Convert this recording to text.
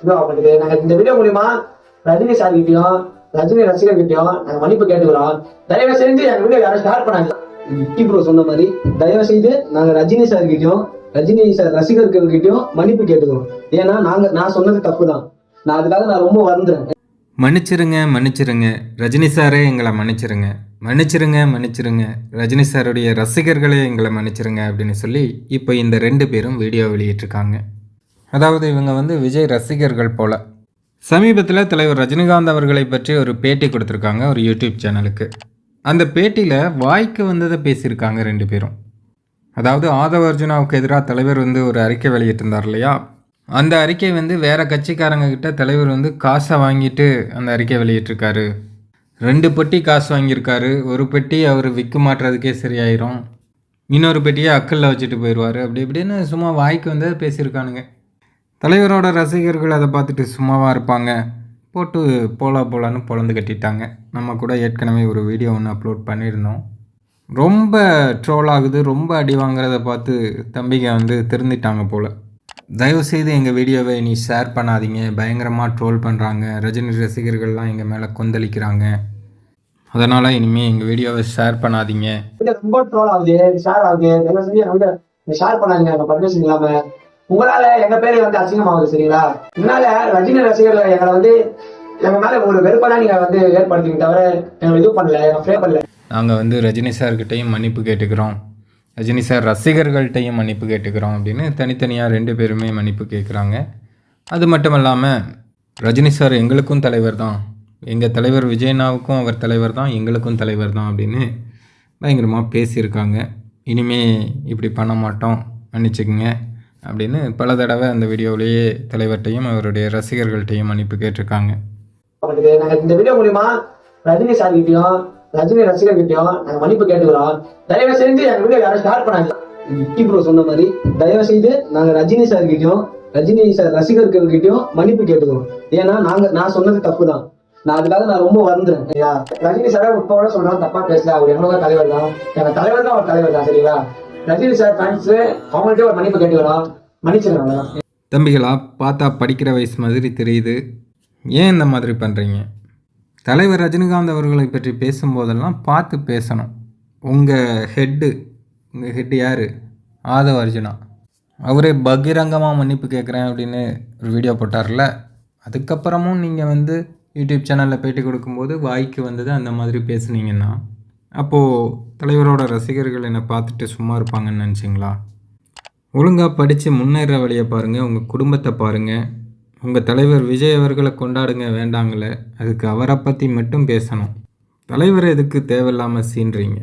இதுவாகப்பட்டது. நாங்க இந்த வீடியோ மூலியமா ரஜினி சார் கிட்டையும் ரஜினி ரசிகர்கிட்டையும் நாங்க மன்னிப்பு கேட்டுக்கிறோம். தயவு செஞ்சு எங்க வீடியோ யாரும் ஷேர் பண்ணாங்க. ப்ரோ சொன்ன மாதிரி தயவு செய்து நாங்க ரஜினி சார் கிட்டையும் ரஜினி சார் ரசிகர்கள் கிட்டையும் மன்னிப்பு கேட்டுக்கிறோம். ஏன்னா நான் சொன்னது தப்பு தான். நான் அதுக்காக நான் ரொம்ப வருந்துறேன். மன்னிச்சிருங்க ரஜினி சாரே எங்களை மன்னிச்சிருங்க ரஜினி சாருடைய ரசிகர்களே எங்களை மன்னிச்சிருங்க அப்படின்னு சொல்லி இப்போ இந்த 2 பேரும் வீடியோ வெளியிட்டிருக்காங்க. அதாவது இவங்க வந்து விஜய் ரசிகர்கள் போல். சமீபத்தில் தலைவர் ரஜினிகாந்த் அவர்களை பற்றி ஒரு பேட்டி கொடுத்துருக்காங்க ஒரு யூடியூப் சேனலுக்கு. அந்த பேட்டியில் வாய்க்கு வந்ததை பேசியிருக்காங்க 2 பேரும். அதாவது ஆதவ அர்ஜுனாவுக்கு எதிராக தலைவர் வந்து ஒரு அறிக்கை வெளியிட்டிருந்தார் இல்லையா, அந்த அறிக்கை வந்து வேறு கட்சிக்காரங்க கிட்ட தலைவர் வந்து காசை வாங்கிட்டு அந்த அறிக்கை வெளியிட்டிருக்காரு. 2 பெட்டி காசு வாங்கியிருக்காரு. ஒரு பெட்டி அவர் விற்க மாட்டுறதுக்கே சரியாயிரும், இன்னொரு பெட்டியை அக்கல்ல வச்சுட்டு போயிடுவார், அப்படி இப்படின்னு சும்மா வாய்க்கு வந்து பேசியிருக்கானுங்க. தலைவரோட ரசிகர்கள் அதை பார்த்துட்டு சும்மாவாக இருப்பாங்க, போட்டு போலான்னு பொழந்து கட்டிட்டாங்க. நம்ம கூட ஏற்கனவே ஒரு வீடியோ ஒன்று அப்லோட் பண்ணியிருந்தோம். ரொம்ப ட்ரோல் ஆகுது, ரொம்ப அடி வாங்குறத பார்த்து தம்பிங்க வந்து திருந்திட்டாங்க போல். தயவுசெய்து எங்கள் வீடியோவை நீ ஷேர் பண்ணாதீங்க, பயங்கரமாக ட்ரோல் பண்ணுறாங்க, ரஜினி ரசிகர்கள்லாம் எங்கள் மேலே கொந்தளிக்கிறாங்க, அதனால் இனிமேல் எங்கள் வீடியோவை ஷேர் பண்ணாதீங்க. ரொம்ப ட்ரோல் ஆகுது, ஷேர் ஆகுது, தயவு செஞ்சு வந்து ஷேர் பண்ணாதீங்க. எங்கள் பர்மிஷன் இல்லாமல் உங்களால் எங்கள் பேர் வந்து அசிங்கமாகுது சரிங்களா. இதனால ரஜினி ரசிகர்கள் எங்களை வந்து எங்கள் மேலே உங்களுக்கு வெறுப்பெல்லாம் நீங்கள் வந்து ஏற்படுத்திங்க தவிர எங்களை இது பண்ணல, எங்கள் ஃபே பண்ணல. நாங்கள் வந்து ரஜினி சார்கிட்டையும் மன்னிப்பு கேட்டுக்கிறோம், ரஜினி சார் ரசிகர்கள்ட்டையும் மன்னிப்பு கேட்டுக்கிறோம் அப்படின்னு தனித்தனியாக 2 பேருமே மன்னிப்பு கேட்குறாங்க. அது மட்டும் இல்லாமல் ரஜினி சார் எங்களுக்கும் தலைவர் தான், எங்கள் தலைவர் விஜயனாவுக்கும் அவர் தலைவர் தான், எங்களுக்கும் தலைவர் தான் அப்படின்னு பயங்கரமாக பேசியிருக்காங்க. இனிமே இப்படி பண்ண மாட்டோம், மன்னிச்சுக்குங்க அப்படின்னு பல தடவை அந்த வீடியோவிலேயே தலைவர்கிட்டையும் அவருடைய ரசிகர்கள்ட்டையும் மன்னிப்பு கேட்டிருக்காங்க. நாங்கள் இந்த வீடியோ மூலியமா ரஜினி சார் கிட்டையும் ரஜினி ரசிகர்கிட்டையும் நாங்க மன்னிப்பு கேட்டுக்கிறோம். தயவு செஞ்சு எங்க வீடியோ யாரும் ஷேர் பண்ணாங்க. ப்ரோ சொன்ன மாதிரி தயவு செய்து நாங்க ரஜினி சார் கிட்டையும் ரஜினி சார் ரசிகர்கள் கிட்டையும் மன்னிப்பு கேட்டுக்கிறோம். ஏன்னா நான் சொன்னது தப்பு தான். நான் அதுக்காக நான் ரொம்ப வருந்துறேன். ரஜினி சார் இப்ப சொல்றாங்க தப்பா பேசல, அவர் எங்களோட தலைவர் தான், எங்க தலைவர் தான் ஒரு தலைவர் தான் சரிங்களா. ரஜினி சார் ஃபேன்ஸ் அவங்கள்ட்ட ஒரு மன்னிப்பு கேட்டுக்கிறோம், மன்னிச்சிருக்காங்க. தம்பிகளா, பார்த்தா படிக்கிற வயசு மாதிரி தெரியுது, ஏன் இந்த மாதிரி பண்ணுறீங்க? தலைவர் ரஜினிகாந்த் அவர்களை பற்றி பேசும்போதெல்லாம் பார்த்து பேசணும். உங்கள் ஹெட்டு யார்? ஆதவ அர்ஜுனா. அவரே பகிரங்கமாக மன்னிப்பு கேட்குறேன் அப்படின்னு ஒரு வீடியோ போட்டார்ல, அதுக்கப்புறமும் நீங்கள் வந்து யூடியூப் சேனலில் பேட்டி கொடுக்கும்போது வாய்க்கு வந்தது அந்த மாதிரி பேசுனீங்கன்னா அப்போது தலைவரோட ரசிகர்கள் என்னை பார்த்துட்டு சும்மா இருப்பாங்கன்னு நினச்சிங்களா? ஒழுங்காக படித்து முன்னேற வழியை பாருங்கள், உங்கள் குடும்பத்தை பாருங்கள். உங்கள் தலைவர் விஜய் அவர்களை கொண்டாடுங்க வேண்டாங்களே, அதுக்கு அவரை பற்றி மட்டும் பேசணும். தலைவர் எதுக்கு தேவையில்லாமல் சீன்றீங்க?